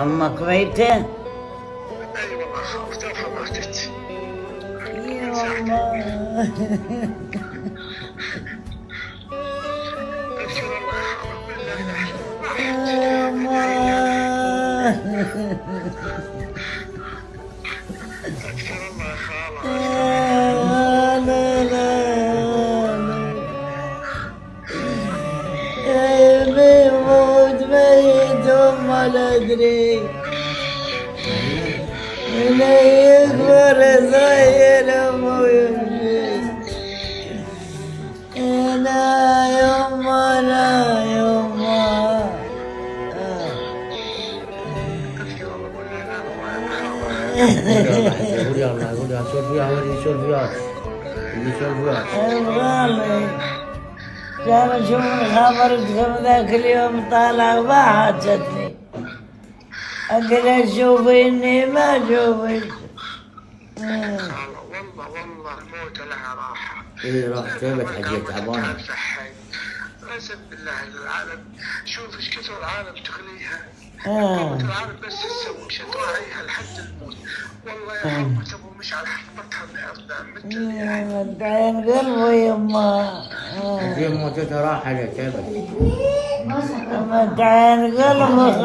أمك ميتة؟ اي والله خالص توها ماتت. يا الله. ابشر الله يا خالد بالله يا الله. ابشر الله يا خالد. لا لا بيموت ميت وما ادري من يكبر صغير ويمشي. لا يما لا يما. ابشر الله بالله قول يا الله قول يا شوف فيها ولي شوف فيها اللي شوف فيها الغالي كان اشوف الخبر كم ذاك اليوم طالع ما حاجتني. اقول اشوف اني ما اشوفك. والله الموت لها راحة. ايه راح تعبت حجيت تعبانة. اقسم بالله العالم شوف ايش كثر العالم تغليها. العالم بس تسوي شتوعيها لحد الموت. والله يا حرمة ابو مشعل حفظتها النهارده مثل مدعين قلبه يما. حجيت موتتها راحة تعبت. مدعين قلبه.